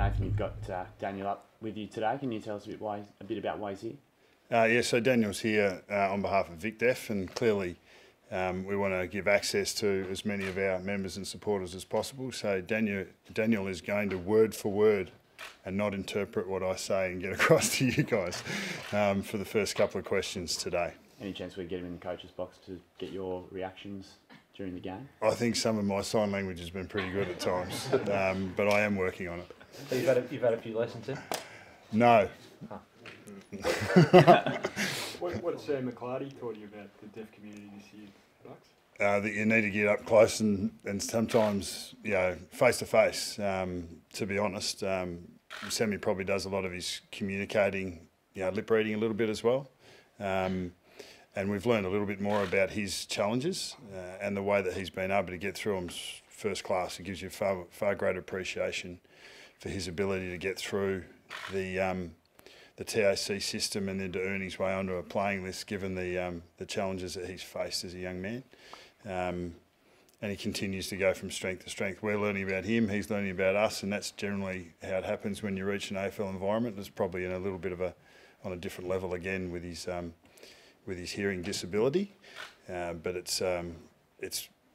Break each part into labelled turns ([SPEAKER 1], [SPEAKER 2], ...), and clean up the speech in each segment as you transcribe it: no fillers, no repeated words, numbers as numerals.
[SPEAKER 1] Nathan, you've got Daniel up with you today. Can you tell us a bit about why he's here?
[SPEAKER 2] Yeah, so Daniel's here on behalf of VicDef, and clearly we want to give access to as many of our members and supporters as possible. So Daniel is going to word for word and not interpret what I say and get across to you guys for the first couple of questions today.
[SPEAKER 1] Any chance we get him in the coach's box to get your reactions during the game?
[SPEAKER 2] I think some of my sign language has been pretty good at times, but I am working on it.
[SPEAKER 3] So you've had a few lessons in?
[SPEAKER 2] No.
[SPEAKER 3] Huh.
[SPEAKER 4] What's Sam McClarty taught you about the deaf community this year, Bucks?
[SPEAKER 2] That you need to get up close and sometimes, face to face. To be honest, Sammy probably does a lot of his communicating, lip reading a little bit as well. And we've learned a little bit more about his challenges and the way that he's been able to get through them first class. It gives you far greater appreciation for his ability to get through the TAC system and then to earn his way onto a playing list, given the challenges that he's faced as a young man. And he continues to go from strength to strength. We're learning about him, he's learning about us, and that's generally how it happens when you reach an AFL environment. It's probably in a little bit of on a different level again with his hearing disability, but it's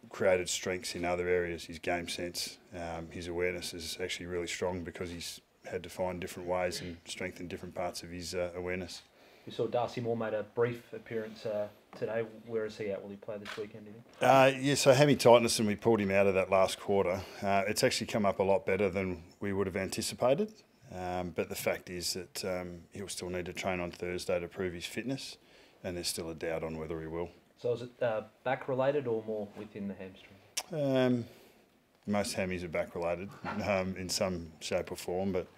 [SPEAKER 2] created strengths in other areas. His game sense, his awareness is actually really strong because he's had to find different ways and strengthen different parts of his awareness.
[SPEAKER 3] You saw Darcy Moore made a brief appearance today. Where is he at? Will he play this weekend, do you think?
[SPEAKER 2] Yeah, so hammy tightness, and we pulled him out of that last quarter. It's actually come up a lot better than we would have anticipated, but the fact is that he'll still need to train on Thursday to prove his fitness, and there's still a doubt on whether he will.
[SPEAKER 3] So is it back related or more within the hamstring?
[SPEAKER 2] Most hammies are back related in some shape or form, but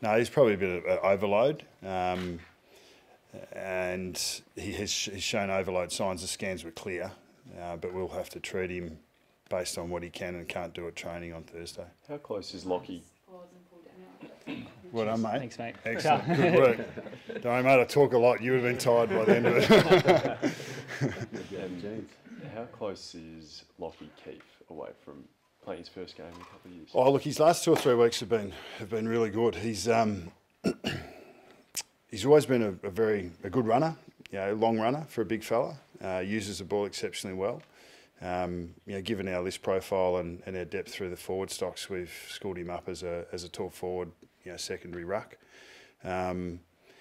[SPEAKER 2] no, he's probably a bit of overload, and he's shown overload signs. The scans were clear, but we'll have to treat him based on what he can and can't do at training on Thursday.
[SPEAKER 5] How close is Lockie?
[SPEAKER 2] Well done, mate.
[SPEAKER 1] Thanks, mate.
[SPEAKER 2] Excellent. Good work. Don't worry, mate, I talk a lot. You would have been tired by the end of it.
[SPEAKER 5] How close is Lockie Keefe away from playing his first game in a couple of years?
[SPEAKER 2] Oh, look, his last 2 or 3 weeks have been really good. He's always been a good runner, long runner for a big fella. Uses the ball exceptionally well. Given our list profile and our depth through the forward stocks, we've scored him up as a tall forward, secondary ruck.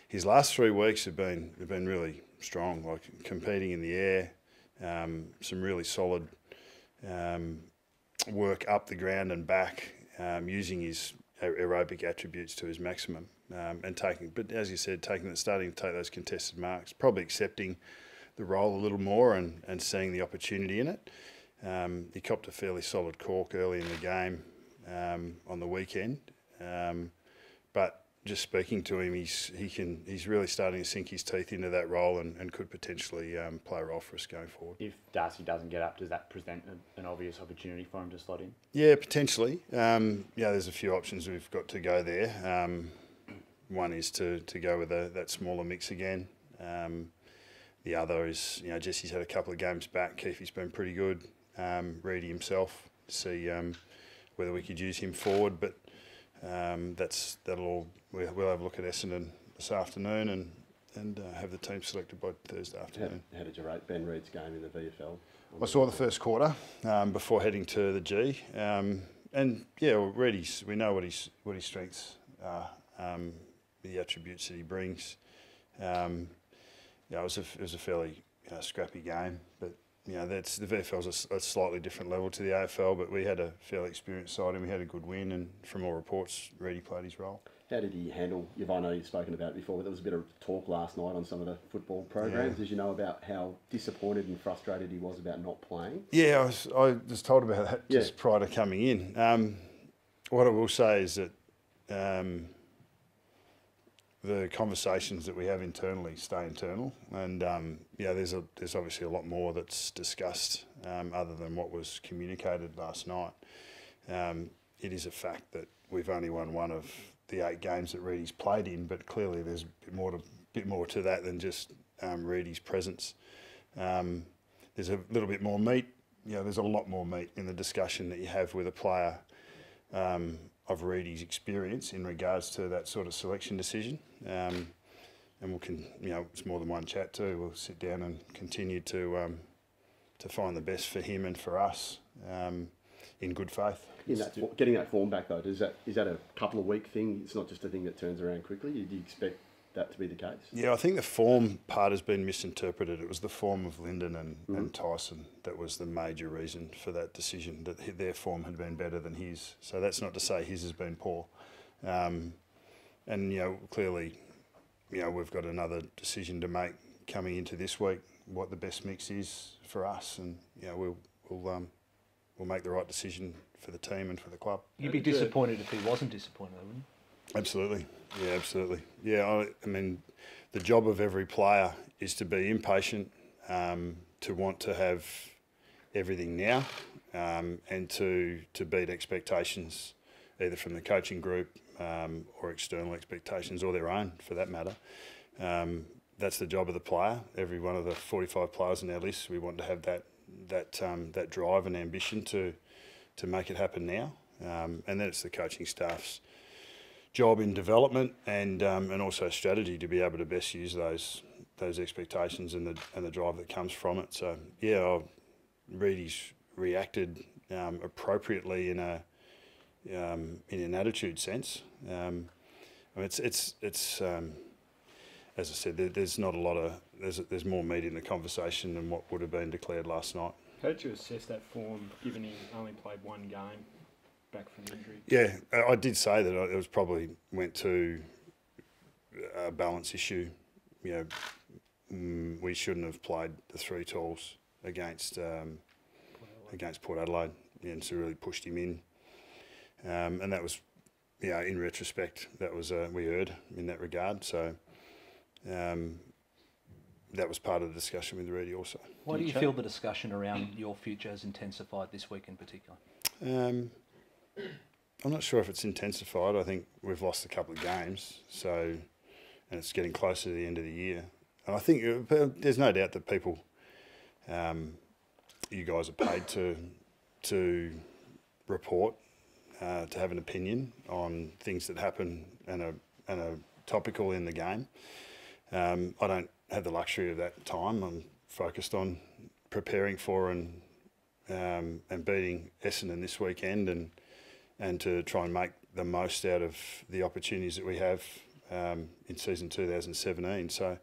[SPEAKER 2] His last 3 weeks have been really strong, like competing in the air, some really solid work up the ground and back, using his aerobic attributes to his maximum, and but as you said, starting to take those contested marks, probably accepting the role a little more and seeing the opportunity in it. He copped a fairly solid cork early in the game on the weekend, but just speaking to him, he's really starting to sink his teeth into that role and could potentially play a role for us going forward.
[SPEAKER 1] If Darcy doesn't get up, does that present an obvious opportunity for him to slot in?
[SPEAKER 2] Yeah, potentially. There's a few options we've got to go there. One is to go with that smaller mix again. The other is, Jesse's had a couple of games back. Keefe's been pretty good. Reedy himself, to see whether we could use him forward, but we'll have a look at Essendon this afternoon and have the team selected by Thursday afternoon.
[SPEAKER 6] How did you rate Ben Reid's game in the VFL?
[SPEAKER 2] I saw the first quarter before heading to the G, Reedy's, we know what his strengths are, the attributes that he brings. It was a fairly scrappy game, but the VFL's a slightly different level to the AFL, but we had a fairly experienced side and we had a good win, and from all reports, Reedy played his role.
[SPEAKER 6] How did he handle, I know you've spoken about it before, but there was a bit of talk last night on some of the football programs. Did you know about how disappointed and frustrated he was about not playing?
[SPEAKER 2] Yeah, I was told about that just prior to coming in. What I will say is that the conversations that we have internally stay internal, and there's obviously a lot more that's discussed other than what was communicated last night. It is a fact that we've only won one of the 8 games that Reedy's played in, but clearly there's a bit more to that than just Reedy's presence. There's a little bit more meat. There's a lot more meat in the discussion that you have with a player of Reedy's experience in regards to that sort of selection decision. And it's more than one chat too. We'll sit down and continue to find the best for him and for us in good faith.
[SPEAKER 6] Getting that form back though, is that a couple of week thing? It's not just a thing that turns around quickly. Do you expect that to be the case?
[SPEAKER 2] Yeah, I think the form part has been misinterpreted. It was the form of Lyndon and Tyson that was the major reason for that decision, that their form had been better than his. So that's not to say his has been poor. And, clearly, we've got another decision to make coming into this week, what the best mix is for us. And, we'll make the right decision for the team and for the club.
[SPEAKER 3] You'd be disappointed if he wasn't disappointed, wouldn't you?
[SPEAKER 2] Absolutely. Yeah, absolutely. Yeah, I mean, the job of every player is to be impatient, to want to have everything now, and to beat expectations, either from the coaching group or external expectations, or their own, for that matter. That's the job of the player. Every one of the 45 players on our list, we want to have that drive and ambition to make it happen now. And then it's the coaching staff's job in development and also strategy to be able to best use those expectations and the drive that comes from it. So Reedy's reacted appropriately in an attitude sense. It's as I said, there's not a lot of there's more meat in the conversation than what would have been declared last night.
[SPEAKER 4] How did you assess that form, given he only played one game back from injury?
[SPEAKER 2] Yeah, I did say that it was probably went to a balance issue. We shouldn't have played the 3 talls against Port Adelaide, and so really pushed him in. And that was, in retrospect, that was we heard in that regard. So that was part of the discussion with Reedy also.
[SPEAKER 3] Why do you feel the discussion around your future has intensified this week in particular?
[SPEAKER 2] I'm not sure if it's intensified. I think we've lost a couple of games, and it's getting closer to the end of the year. And I think there's no doubt that people, you guys are paid to report, to have an opinion on things that happen and are topical in the game. I don't have the luxury of that time. I'm focused on preparing for and beating Essendon this weekend and to try and make the most out of the opportunities that we have in season 2017. So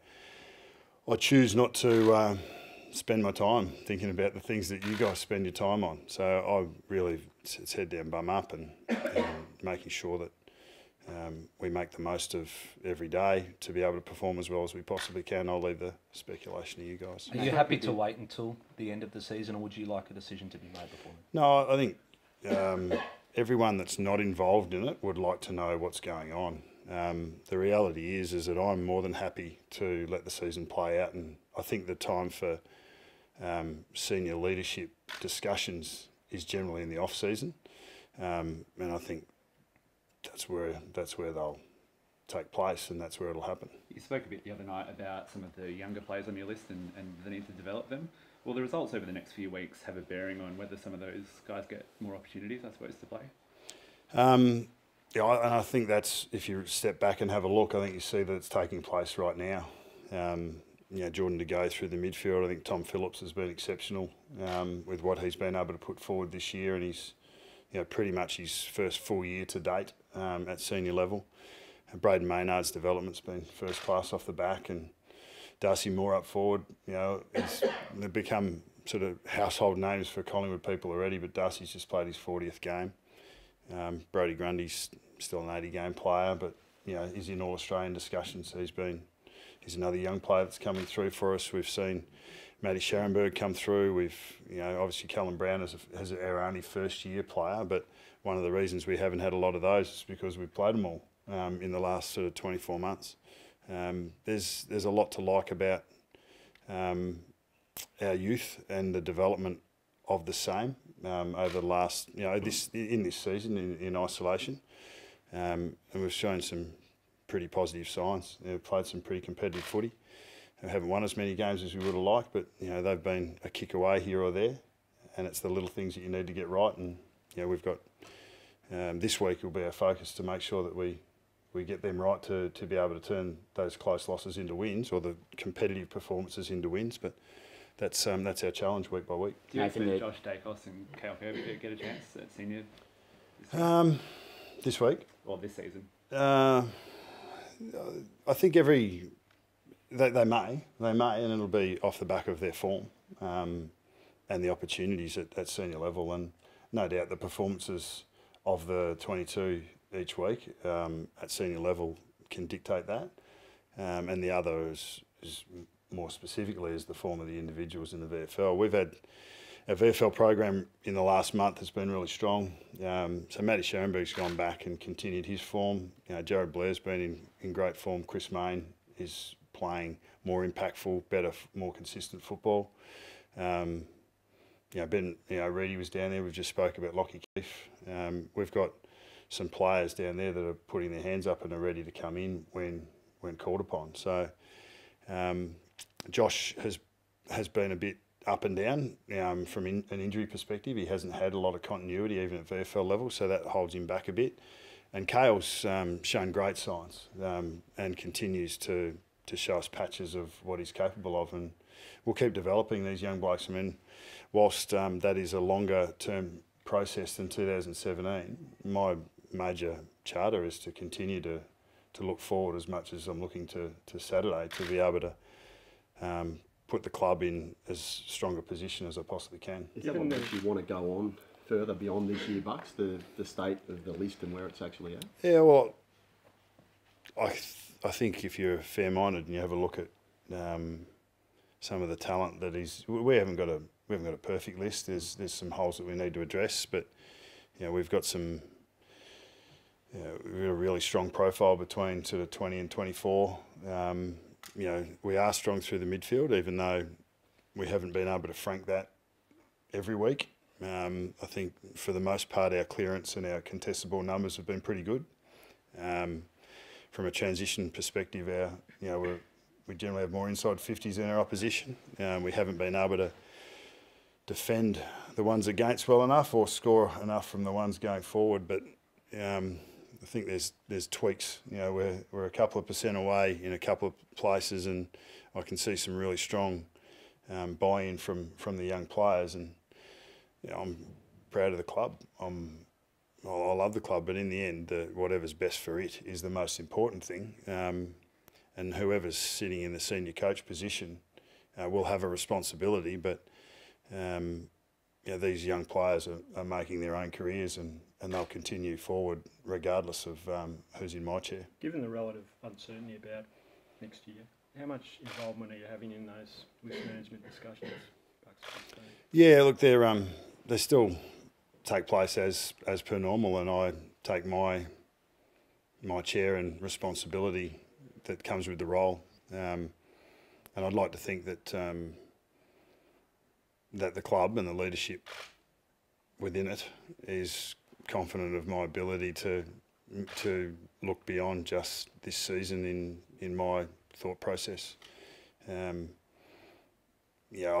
[SPEAKER 2] I choose not to spend my time thinking about the things that you guys spend your time on. So I really, it's head down, bum up, and making sure that we make the most of every day to be able to perform as well as we possibly can. I'll leave the speculation to you guys.
[SPEAKER 3] Are you happy to wait until the end of the season, or would you like a decision to be made before then?
[SPEAKER 2] No, I think everyone that's not involved in it would like to know what's going on. The reality is that I'm more than happy to let the season play out, and I think the time for senior leadership discussions is generally in the off season, and I think that's where they'll take place, and that's where it'll happen.
[SPEAKER 7] You spoke a bit the other night about some of the younger players on your list and the need to develop them. Will the results over the next few weeks have a bearing on whether some of those guys get more opportunities, I suppose, to play?
[SPEAKER 2] Yeah, and I think that's, if you step back and have a look, I think you see that it's taking place right now. Jordan to go through the midfield. I think Tom Phillips has been exceptional with what he's been able to put forward this year, and he's pretty much his first full year to date at senior level. And Braden Maynard's development's been first class off the back, and Darcy Moore up forward. They've become sort of household names for Collingwood people already, but Darcy's just played his 40th game. Brodie Grundy's still an 80-game player, but he's in All-Australian discussions. So he's another young player that's coming through for us. We've seen Matty Scharenberg come through. We've obviously Callum Brown has our only first-year player, but one of the reasons we haven't had a lot of those is because we've played them all in the last sort of 24 months. There's a lot to like about our youth and the development of the same over the last, this season in isolation, and we've shown some pretty positive signs. They've played some pretty competitive footy. They haven't won as many games as we would have liked, but they've been a kick away here or there, and it's the little things that you need to get right. And we've got this week will be our focus to make sure that we get them right to be able to turn those close losses into wins, or the competitive performances into wins. But that's our challenge week by week.
[SPEAKER 7] Do you
[SPEAKER 1] Nathan,
[SPEAKER 7] expect Josh Dacos and Kale Kirby to get a chance at senior
[SPEAKER 2] This week?
[SPEAKER 7] or this season?
[SPEAKER 2] I think they may, and it'll be off the back of their form and the opportunities at senior level, and no doubt the performances of the 22 each week at senior level can dictate that, and the other is more specifically is the form of the individuals in the VFL. We've had our VFL program in the last month has been really strong. So Matty Schoenberg's gone back and continued his form. Jared Blair's been in great form. Chris Mayne is playing more impactful, better, more consistent football. Ben Reedy was down there. We've just spoke about Lockie Keefe. We've got some players down there that are putting their hands up and are ready to come in when called upon. So Josh has been a bit up and down from an injury perspective. He hasn't had a lot of continuity even at VFL level, so that holds him back a bit. And Kale's shown great signs and continues to show us patches of what he's capable of, and we'll keep developing these young blokes. I mean, whilst that is a longer term process than 2017, my major charter is to continue to look forward as much as I'm looking to Saturday, to be able to put the club in as strong a position as I possibly can.
[SPEAKER 6] Is that what makes you want to go on further beyond this year, Bucks, the state of the list and where it's actually at?
[SPEAKER 2] Yeah, well, I think if you're fair-minded and you have a look at some of the talent that we haven't got a perfect list. There's some holes that we need to address, but we've got we've got a really strong profile between sort of 20 and 24. We are strong through the midfield, even though we haven't been able to frank that every week. I think for the most part our clearance and our contested ball numbers have been pretty good. From a transition perspective, we generally have more inside 50s in our opposition. We haven't been able to defend the ones against well enough or score enough from the ones going forward, but I think there's tweaks. We're a couple of % away in a couple of places, and I can see some really strong buy-in from the young players, and I'm proud of the club. I love the club, but in the end, whatever's best for it is the most important thing. And whoever's sitting in the senior coach position will have a responsibility, but these young players are making their own careers, and they'll continue forward regardless of who's in my chair. Given the relative uncertainty about next year, how much involvement are you having in those list management discussions? Yeah, look, they still take place as per normal, and I take my chair and responsibility that comes with the role, and I'd like to think that that the club and the leadership within it is confident of my ability to look beyond just this season in my thought process. I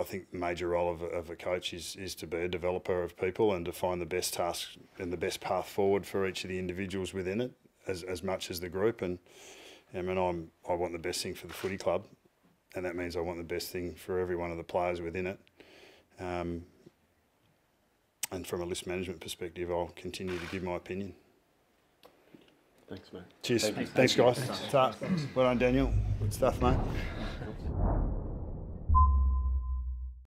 [SPEAKER 2] think the major role of a coach is to be a developer of people and to find the best task and the best path forward for each of the individuals within it, as much as the group. And I want the best thing for the footy club, and that means I want the best thing for every one of the players within it. And from a list management perspective, I'll continue to give my opinion.
[SPEAKER 6] Thanks, mate.
[SPEAKER 2] Cheers. Thanks guys. Well done, Daniel. Good stuff, mate.